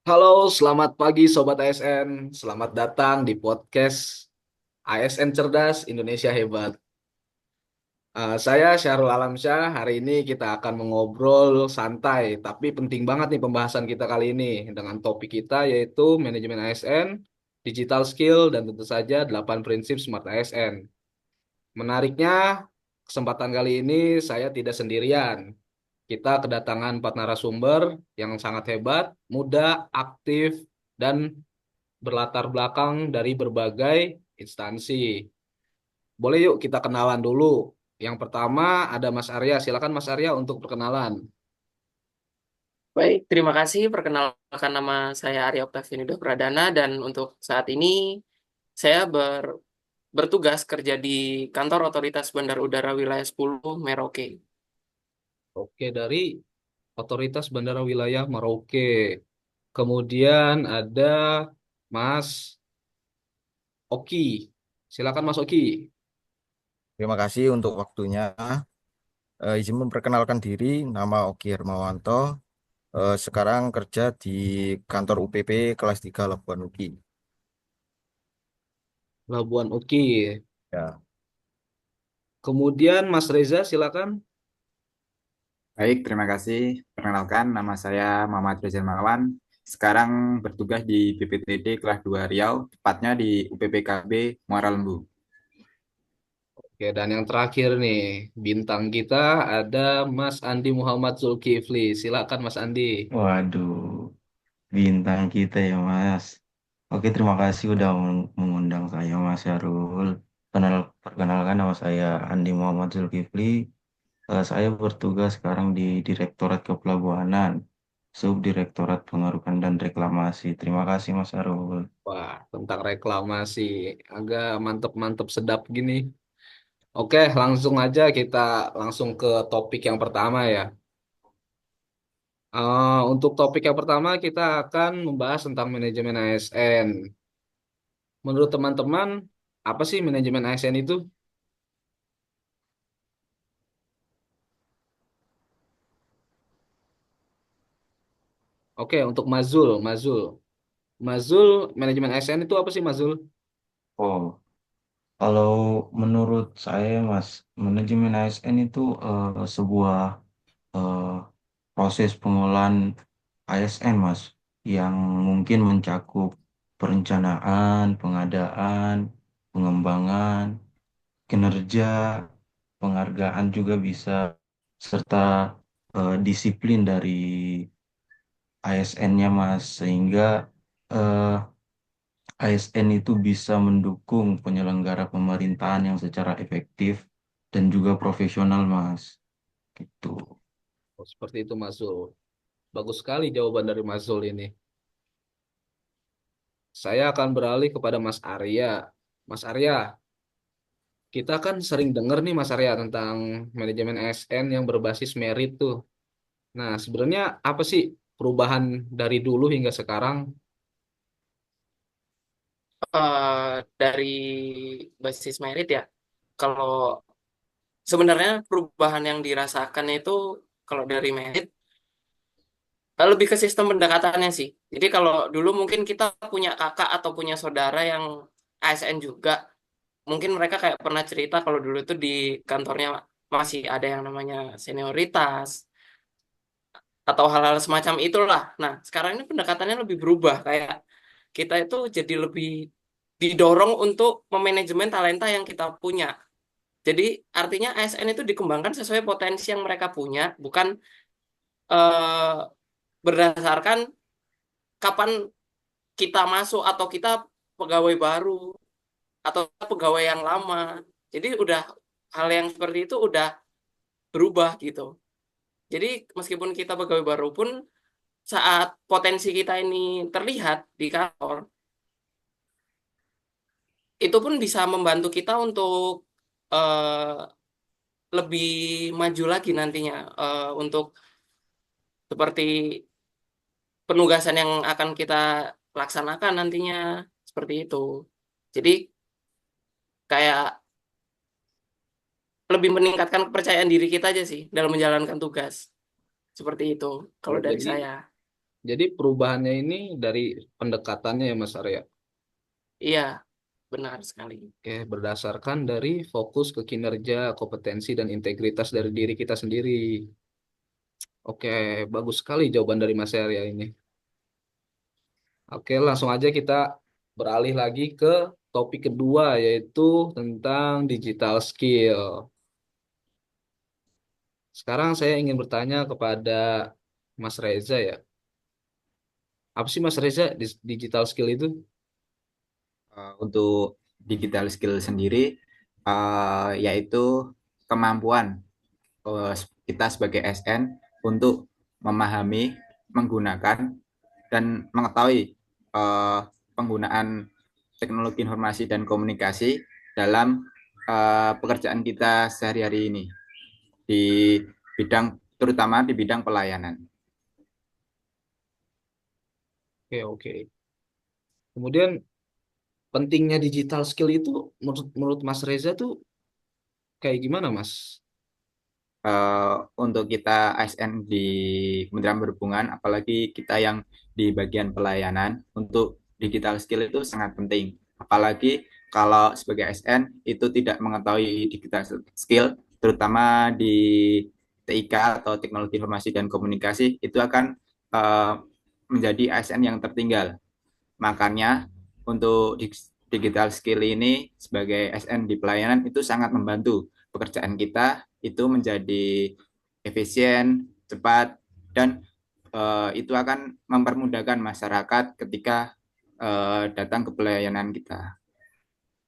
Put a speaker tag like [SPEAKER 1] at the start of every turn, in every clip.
[SPEAKER 1] Halo, selamat pagi Sobat ASN. Selamat datang di podcast ASN Cerdas Indonesia Hebat. Saya Syahrul Alamsyah. Hari ini kita akan mengobrol santai, tapi penting banget nih pembahasan kita kali ini dengan topik kita yaitu manajemen ASN, digital skill, dan tentu saja 8 prinsip Smart ASN. Menariknya, kesempatan kali ini saya tidak sendirian. Kita kedatangan 4 narasumber yang sangat hebat, muda, aktif, dan berlatar belakang dari berbagai instansi. Boleh yuk kita kenalan dulu. Yang pertama ada Mas Arya. Silakan Mas Arya untuk perkenalan.
[SPEAKER 2] Baik, terima kasih. Perkenalkan nama saya Arya Oktavianida Pradana dan untuk saat ini saya bertugas kerja di Kantor Otoritas Bandar Udara Wilayah 10 Merauke.
[SPEAKER 1] Oke, dari Otoritas Bandara Wilayah Merauke. Kemudian ada Mas Oki. Silakan Mas Oki.
[SPEAKER 3] Terima kasih untuk waktunya. Izin memperkenalkan diri, nama Oki Hermawanto. Sekarang kerja di kantor UPP kelas 3 Labuan Uki.
[SPEAKER 1] Labuan Oki.
[SPEAKER 3] Ya.
[SPEAKER 1] Kemudian Mas Reza, silakan.
[SPEAKER 4] Baik, terima kasih. Perkenalkan, nama saya Muhammad Reza Mawan. Sekarang bertugas di BPTD kelas 2 Riau, tepatnya di UPPKB Muara Lembu.
[SPEAKER 1] Oke, dan yang terakhir nih, bintang kita ada Mas Andi Muhammad Zulkifli. Silakan Mas Andi.
[SPEAKER 5] Waduh, bintang kita ya Mas. Oke, terima kasih udah mengundang saya Mas Yarul. Perkenalkan nama saya Andi Muhammad Zulkifli. Saya bertugas sekarang di Direktorat Kepelabuhanan, Subdirektorat Pengerukan dan Reklamasi. Terima kasih Mas Yarul.
[SPEAKER 1] Wah, tentang reklamasi. Agak mantep-mantep sedap gini. Oke, langsung aja kita langsung ke topik yang pertama ya. Untuk topik yang pertama kita akan membahas tentang manajemen ASN. Menurut teman-teman, apa sih manajemen ASN itu? Oke, untuk Mazul, Mazul, manajemen ASN itu apa sih Mazul?
[SPEAKER 5] Oh, kalau menurut saya Mas, manajemen ASN itu sebuah eh, proses pengolahan ASN, Mas, yang mungkin mencakup perencanaan, pengadaan, pengembangan, kinerja, penghargaan juga bisa, serta disiplin dari ASN-nya, Mas, sehingga eh, ASN itu bisa mendukung penyelenggara pemerintahan yang secara efektif dan juga profesional, Mas. Gitu.
[SPEAKER 1] Oh, seperti itu Mazul. Bagus sekali jawaban dari Mazul ini. Saya akan beralih kepada Mas Arya. Mas Arya, kita kan sering dengar nih Mas Arya tentang manajemen ASN yang berbasis merit tuh. Nah, sebenarnya apa sih perubahan dari dulu hingga sekarang?
[SPEAKER 2] Dari basis merit ya, kalau sebenarnya perubahan yang dirasakan itu kalau dari merit lebih ke sistem pendekatannya sih. Jadi kalau dulu mungkin kita punya kakak atau punya saudara yang ASN juga, mungkin mereka kayak pernah cerita kalau dulu tuh di kantornya masih ada yang namanya senioritas atau hal-hal semacam itulah. Nah, sekarang ini pendekatannya lebih berubah, kayak kita itu jadi lebih didorong untuk memanajemen talenta yang kita punya. Jadi artinya ASN itu dikembangkan sesuai potensi yang mereka punya, bukan eh, berdasarkan kapan kita masuk atau kita pegawai baru atau pegawai yang lama. Jadi udah hal yang seperti itu udah berubah gitu. Jadi meskipun kita pegawai baru pun saat potensi kita ini terlihat di kantor, itu pun bisa membantu kita untuk lebih maju lagi nantinya, untuk seperti penugasan yang akan kita laksanakan nantinya seperti itu. Jadi kayak lebih meningkatkan kepercayaan diri kita aja sih dalam menjalankan tugas. Seperti itu kalau
[SPEAKER 1] Oh,
[SPEAKER 2] dari
[SPEAKER 1] jadi
[SPEAKER 2] saya.
[SPEAKER 1] Jadi perubahannya ini dari pendekatannya ya Mas Arya.
[SPEAKER 2] Iya, benar sekali.
[SPEAKER 1] Oke, berdasarkan dari fokus ke kinerja, kompetensi, dan integritas dari diri kita sendiri. Oke, bagus sekali jawaban dari Mas Arya ini. Oke, langsung aja kita beralih lagi ke topik kedua, yaitu tentang digital skill. Sekarang saya ingin bertanya kepada Mas Reza ya. Apa sih Mas Reza digital skill itu?
[SPEAKER 4] Untuk digital skill sendiri, yaitu kemampuan kita sebagai SN untuk memahami, menggunakan, dan mengetahui eh, penggunaan teknologi informasi dan komunikasi dalam pekerjaan kita sehari-hari ini di terutama di bidang pelayanan.
[SPEAKER 1] Oke, oke. Kemudian pentingnya digital skill itu menurut Mas Reza tuh kayak gimana Mas?
[SPEAKER 4] Untuk kita ASN di Kementerian Perhubungan, apalagi kita yang di bagian pelayanan, untuk digital skill itu sangat penting. Apalagi kalau sebagai ASN itu tidak mengetahui digital skill, terutama di TIK atau Teknologi Informasi dan Komunikasi, itu akan menjadi ASN yang tertinggal. Makanya untuk digital skill ini sebagai SN di pelayanan itu sangat membantu pekerjaan kita itu menjadi efisien, cepat, dan itu akan mempermudahkan masyarakat ketika datang ke pelayanan kita.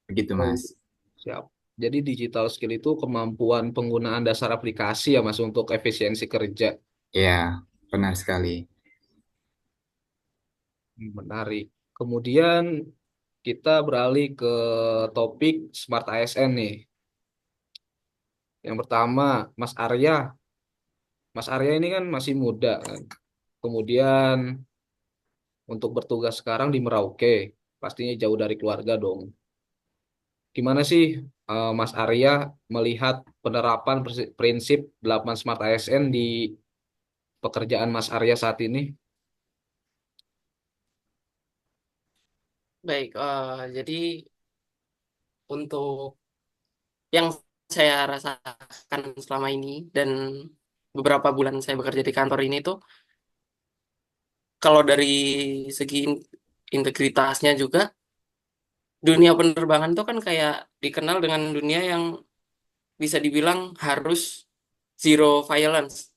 [SPEAKER 4] Begitu,
[SPEAKER 1] Oh,
[SPEAKER 4] Mas.
[SPEAKER 1] siap. Jadi digital skill itu kemampuan penggunaan dasar aplikasi ya Mas untuk efisiensi kerja.
[SPEAKER 4] Ya, benar sekali.
[SPEAKER 1] Menarik. Kemudian kita beralih ke topik Smart ASN nih. Yang pertama, Mas Arya. Mas Arya ini kan masih muda kan. Kemudian untuk bertugas sekarang di Merauke, pastinya jauh dari keluarga dong. Gimana sih Mas Arya melihat penerapan prinsip 8 Smart ASN di pekerjaan Mas Arya saat ini?
[SPEAKER 2] Baik, jadi untuk yang saya rasakan selama ini dan beberapa bulan saya bekerja di kantor ini tuh, kalau dari segi integritasnya juga, dunia penerbangan tuh kan kayak dikenal dengan dunia yang bisa dibilang harus zero violence.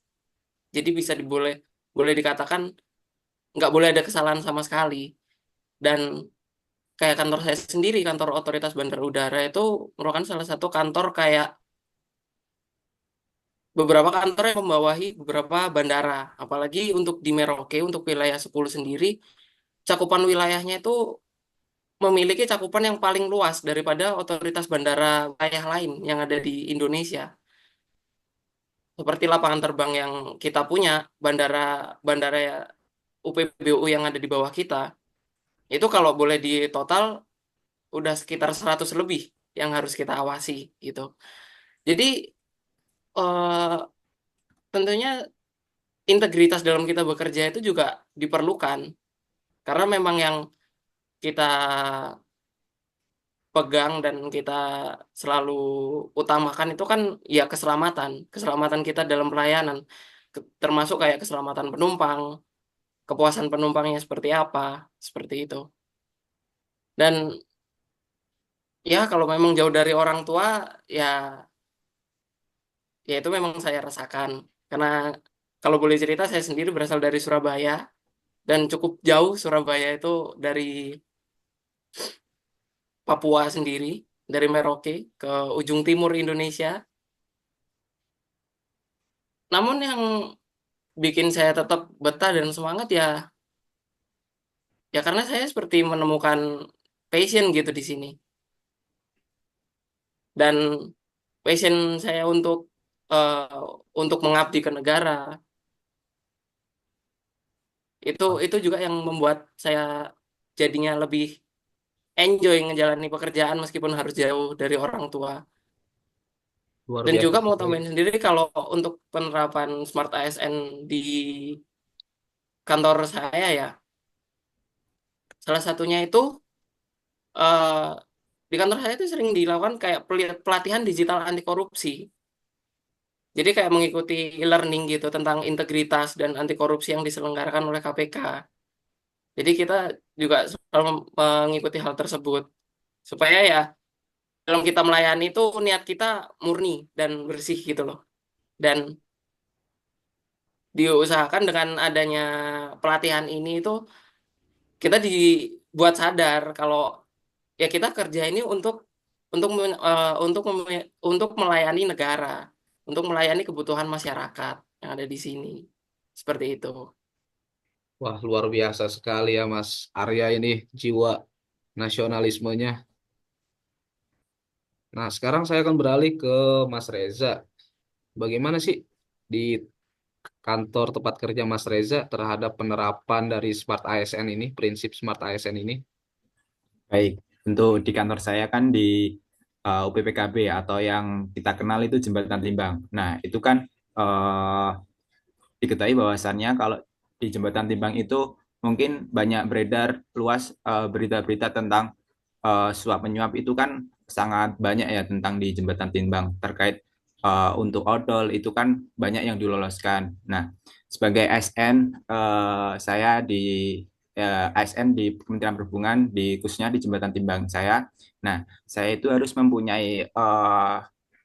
[SPEAKER 2] Jadi bisa boleh dikatakan nggak boleh ada kesalahan sama sekali. Dan kayak kantor saya sendiri, kantor otoritas bandar udara itu merupakan salah satu kantor kayak beberapa kantor yang membawahi beberapa bandara. Apalagi untuk di Merauke, untuk wilayah 10 sendiri, cakupan wilayahnya itu memiliki cakupan yang paling luas daripada otoritas bandara wilayah lain yang ada di Indonesia. Seperti lapangan terbang yang kita punya, bandara bandara UPBU yang ada di bawah kita, itu kalau boleh di total udah sekitar 100 lebih yang harus kita awasi gitu. Jadi eh, tentunya integritas dalam kita bekerja itu juga diperlukan karena memang yang kita pegang dan kita selalu utamakan itu kan ya keselamatan kita dalam pelayanan, termasuk kayak keselamatan penumpang, kepuasan penumpangnya seperti apa, seperti itu. Dan ya kalau memang jauh dari orang tua, ya ya itu memang saya rasakan karena kalau boleh cerita saya sendiri berasal dari Surabaya dan cukup jauh Surabaya itu dari Papua sendiri, dari Merauke ke ujung timur Indonesia. Namun yang bikin saya tetap betah dan semangat ya karena saya seperti menemukan passion gitu di sini. Dan passion saya eh, untuk mengabdi ke negara itu juga yang membuat saya jadinya lebih enjoy menjalani pekerjaan meskipun harus jauh dari orang tua.
[SPEAKER 1] Luar
[SPEAKER 2] Dan
[SPEAKER 1] biasa
[SPEAKER 2] juga mau
[SPEAKER 1] sekali.
[SPEAKER 2] tambahin sendiri kalau untuk penerapan Smart ASN di kantor saya ya, salah satunya itu eh, di kantor saya itu sering dilakukan kayak pelatihan digital anti korupsi. Jadi kayak mengikuti e-learning gitu tentang integritas dan anti korupsi yang diselenggarakan oleh KPK. Jadi kita juga selalu mengikuti hal tersebut supaya ya dalam kita melayani itu niat kita murni dan bersih gitu loh. Dan diusahakan dengan adanya pelatihan ini itu kita dibuat sadar kalau ya kita kerja ini untuk melayani negara, untuk melayani kebutuhan masyarakat yang ada di sini. Seperti itu.
[SPEAKER 1] Wah, luar biasa sekali ya Mas Arya ini jiwa nasionalismenya. Nah, sekarang saya akan beralih ke Mas Reza. Bagaimana sih di kantor tempat kerja Mas Reza terhadap penerapan dari Smart ASN ini, prinsip Smart ASN ini?
[SPEAKER 4] Baik, untuk di kantor saya kan di UPPKB atau yang kita kenal itu jembatan timbang. Nah, itu kan eh, diketahui bahwasannya kalau di jembatan timbang itu mungkin banyak beredar luas berita-berita tentang suap menyuap itu kan sangat banyak ya tentang di jembatan timbang terkait untuk odol itu kan banyak yang diloloskan. Nah, sebagai ASN saya di ASN di Kementerian Perhubungan di khususnya di jembatan timbang saya. Nah, saya itu harus mempunyai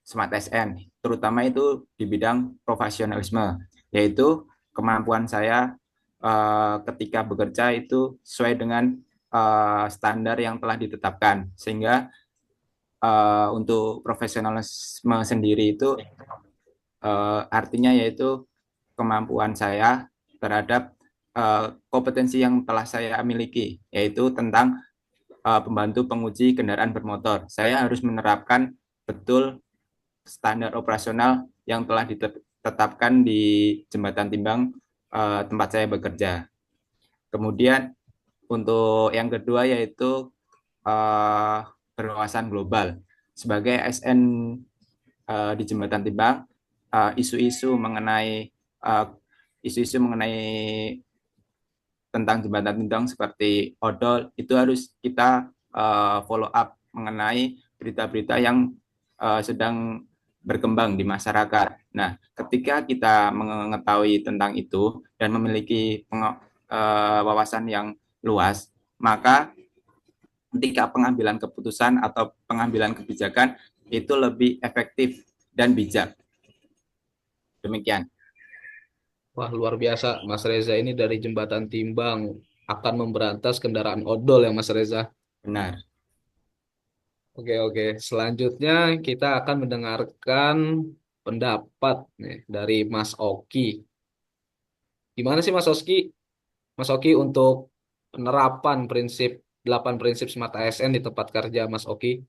[SPEAKER 4] Smart ASN terutama itu di bidang profesionalisme yaitu kemampuan saya ketika bekerja itu sesuai dengan standar yang telah ditetapkan sehingga untuk profesionalisme sendiri itu artinya yaitu kemampuan saya terhadap kompetensi yang telah saya miliki yaitu tentang pembantu penguji kendaraan bermotor. Saya harus menerapkan betul standar operasional yang telah ditetapkan di jembatan timbang tempat saya bekerja. Kemudian untuk yang kedua yaitu uh, berwawasan global. Sebagai SN di jembatan timbang, isu-isu mengenai uh, isu-isu mengenai tentang jembatan timbang seperti odol itu harus kita follow up mengenai berita-berita yang sedang berkembang di masyarakat. Nah, ketika kita mengetahui tentang itu dan memiliki wawasan yang luas, maka ketika pengambilan keputusan atau pengambilan kebijakan itu lebih efektif dan bijak. Demikian.
[SPEAKER 1] Wah, luar biasa Mas Reza ini dari jembatan timbang akan memberantas kendaraan odol ya Mas Reza.
[SPEAKER 4] Benar.
[SPEAKER 1] Oke, oke. Selanjutnya kita akan mendengarkan pendapat nih dari Mas Oki. Gimana sih Mas Oski? Mas Oki untuk penerapan 8 prinsip Smart ASN di tempat kerja Mas Oki?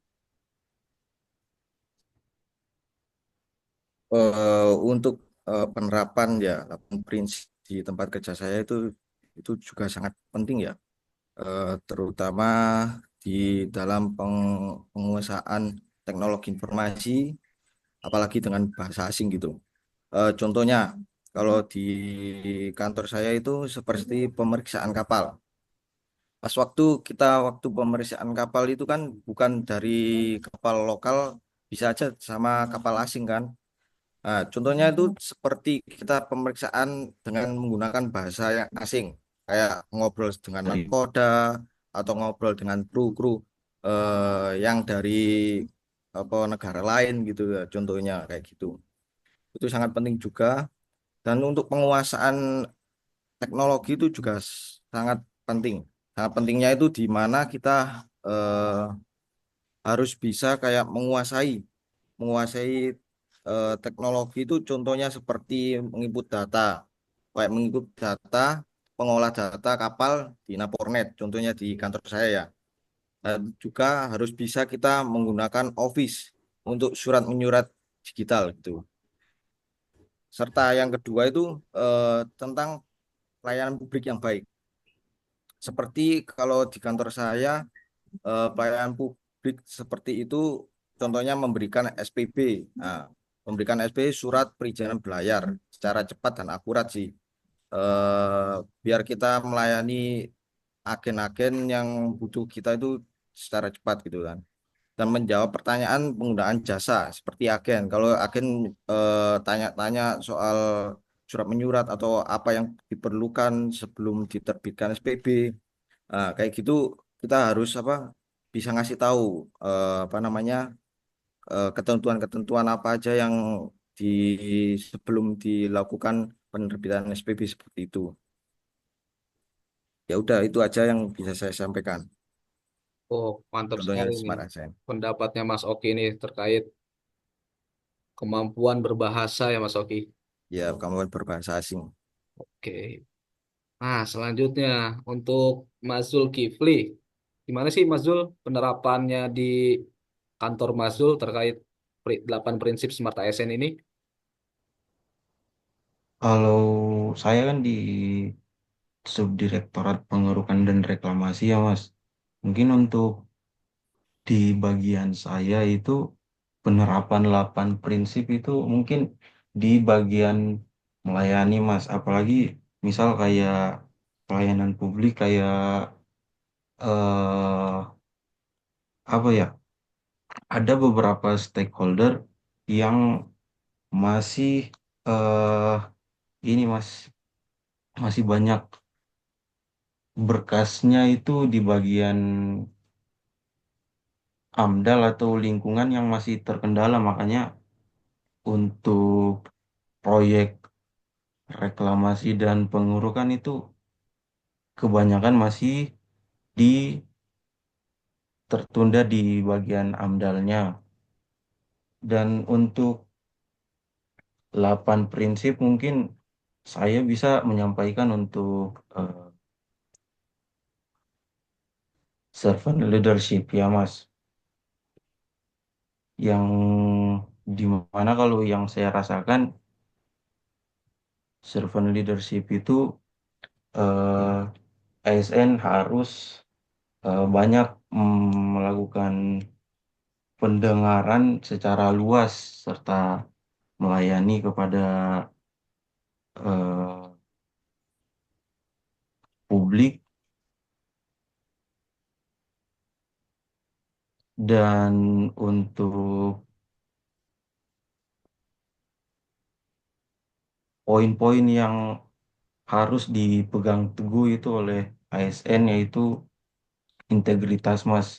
[SPEAKER 3] Untuk penerapan ya 8 prinsip di tempat kerja saya itu juga sangat penting ya. Terutama di dalam penguasaan teknologi informasi, apalagi dengan bahasa asing gitu. Contohnya, kalau di kantor saya itu seperti pemeriksaan kapal. Pas waktu pemeriksaan kapal itu kan bukan dari kapal lokal, bisa aja sama kapal asing kan. Nah, contohnya itu seperti kita pemeriksaan dengan menggunakan bahasa yang asing, kayak ngobrol dengan nakoda atau ngobrol dengan kru-kru yang dari apa negara lain gitu ya, contohnya kayak gitu. Itu sangat penting juga. Dan untuk penguasaan teknologi itu juga sangat penting. Sangat pentingnya itu di mana kita eh, harus bisa kayak menguasai teknologi itu contohnya seperti menginput data, kayak menginput data, pengolah data kapal di Napornet, contohnya di kantor saya ya. Dan juga harus bisa kita menggunakan Office untuk surat menyurat digital gitu. Serta yang kedua itu tentang pelayanan publik yang baik. Seperti kalau di kantor saya pelayanan publik seperti itu contohnya memberikan SPB. Nah, memberikan SPB surat perizinan berlayar secara cepat dan akurat sih. eh, biar kita melayani agen-agen yang butuh kita itu secara cepat gitu kan. Dan menjawab pertanyaan penggunaan jasa seperti agen. Kalau agen tanya-tanya soal surat menyurat atau apa yang diperlukan sebelum diterbitkan SPB, kayak gitu kita harus apa bisa ngasih tahu apa namanya ketentuan-ketentuan apa aja yang di sebelum dilakukan penerbitan SPB seperti itu. Ya udah itu aja yang bisa saya sampaikan.
[SPEAKER 1] Oh, mantap
[SPEAKER 3] Contohnya
[SPEAKER 1] sekali nih
[SPEAKER 3] Smart ASN.
[SPEAKER 1] pendapatnya Mas Oki ini terkait kemampuan berbahasa ya Mas Oki.
[SPEAKER 3] Ya, kemampuan berbahasa asing.
[SPEAKER 1] Oke. Nah, selanjutnya untuk Mas Zulkifli. Gimana sih Mas Zul penerapannya di kantor Mas Zul terkait 8 prinsip Smart ASN ini?
[SPEAKER 5] Kalau saya kan di Subdirektorat Pengurukan dan Reklamasi ya Mas. Mungkin untuk di bagian saya itu penerapan 8 prinsip itu mungkin di bagian melayani Mas. Apalagi misal kayak pelayanan publik kayak eh apa ya? Ada beberapa stakeholder yang masih eh ini Mas masih banyak berkasnya itu di bagian AMDAL atau lingkungan yang masih terkendala. Makanya untuk proyek reklamasi dan pengurukan itu kebanyakan masih di tertunda di bagian AMDALnya. Dan untuk 8 prinsip mungkin saya bisa menyampaikan untuk servant leadership ya Mas. Yang dimana kalau yang saya rasakan servant leadership itu ASN harus banyak melakukan pendengaran secara luas serta melayani kepada eh, publik dan untuk poin-poin yang harus dipegang teguh itu oleh ASN yaitu integritas Mas.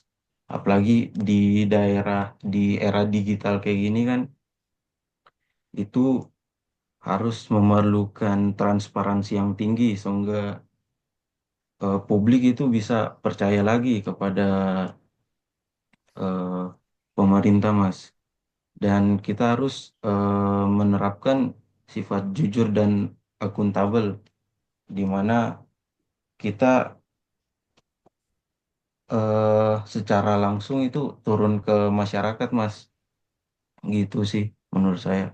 [SPEAKER 5] Apalagi di daerah di era digital kayak gini kan itu harus memerlukan transparansi yang tinggi sehingga publik itu bisa percaya lagi kepada eh, pemerintah, Mas. Dan kita harus menerapkan sifat jujur dan akuntabel, di mana kita secara langsung itu turun ke masyarakat, Mas. Gitu sih menurut saya.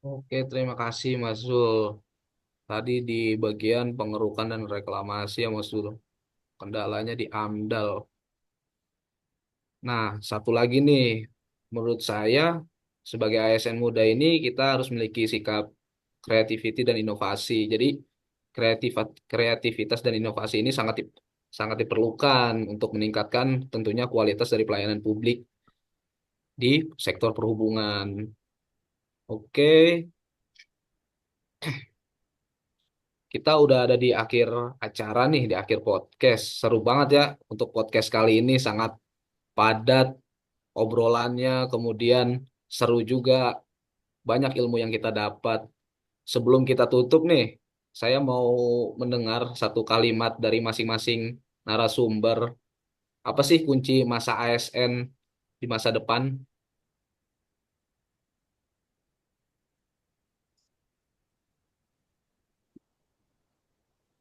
[SPEAKER 1] Oke, terima kasih Mas Zul. Tadi di bagian pengerukan dan reklamasi ya Mas Zul. Kendalanya di AMDAL. Nah, satu lagi nih, menurut saya sebagai ASN muda ini kita harus memiliki sikap creativity dan inovasi. Jadi kreativitas dan inovasi ini sangat diperlukan untuk meningkatkan tentunya kualitas dari pelayanan publik di sektor perhubungan. Oke, kita udah ada di akhir acara nih, di akhir podcast. Seru banget ya untuk podcast kali ini sangat padat obrolannya, kemudian seru juga, banyak ilmu yang kita dapat. Sebelum kita tutup nih, saya mau mendengar satu kalimat dari masing-masing narasumber. Apa sih kunci masa ASN di masa depan?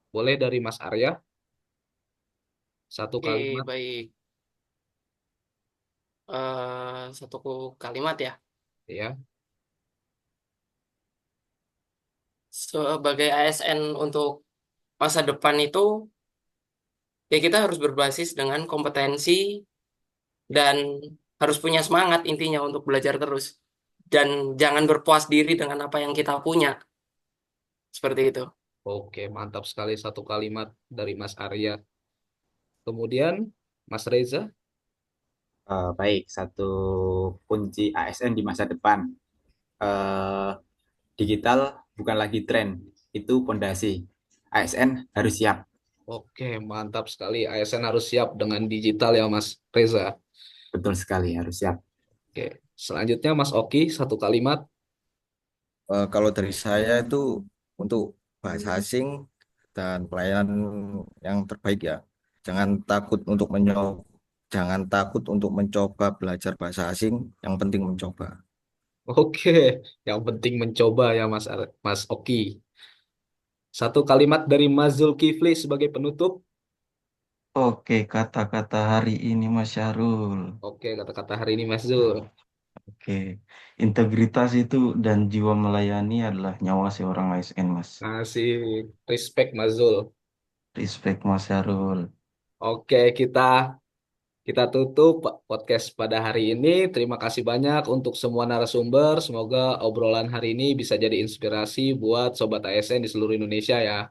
[SPEAKER 1] Boleh dari Mas Arya, satu
[SPEAKER 2] Oke,
[SPEAKER 1] kalimat
[SPEAKER 2] baik. Satu kalimat ya.
[SPEAKER 1] ya.
[SPEAKER 2] Sebagai ASN untuk masa depan itu, ya kita harus berbasis dengan kompetensi dan harus punya semangat intinya untuk belajar terus. Dan jangan berpuas diri dengan apa yang kita punya. Seperti itu.
[SPEAKER 1] Oke, mantap sekali satu kalimat dari Mas Arya. Kemudian Mas Reza.
[SPEAKER 4] Baik, satu kunci ASN di masa depan. Eh, Digital bukan lagi tren, itu pondasi. ASN harus siap.
[SPEAKER 1] Oke, mantap sekali. ASN harus siap dengan digital ya Mas Reza.
[SPEAKER 4] Betul sekali, harus siap.
[SPEAKER 1] Oke, selanjutnya Mas Oki, satu kalimat.
[SPEAKER 3] Kalau dari saya itu untuk bahasa asing dan pelayanan yang terbaik ya. Jangan takut untuk jangan takut untuk mencoba belajar bahasa asing, yang penting mencoba.
[SPEAKER 1] Oke, yang penting mencoba ya Mas Oki. Satu kalimat dari Mas Zulkifli sebagai penutup.
[SPEAKER 5] Oke, kata-kata hari ini Mas Syarul.
[SPEAKER 1] Oke, kata-kata hari ini Mas Zul.
[SPEAKER 5] Oke, integritas itu dan jiwa melayani adalah nyawa seorang ASN, Mas.
[SPEAKER 1] Masih respect Mas Zul.
[SPEAKER 5] Respect Mas Syarul.
[SPEAKER 1] Oke, kita tutup podcast pada hari ini. Terima kasih banyak untuk semua narasumber. Semoga obrolan hari ini bisa jadi inspirasi buat Sobat ASN di seluruh Indonesia ya.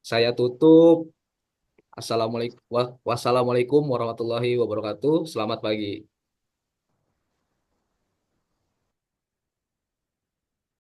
[SPEAKER 1] Saya tutup. Wassalamualaikum warahmatullahi wabarakatuh. Selamat pagi.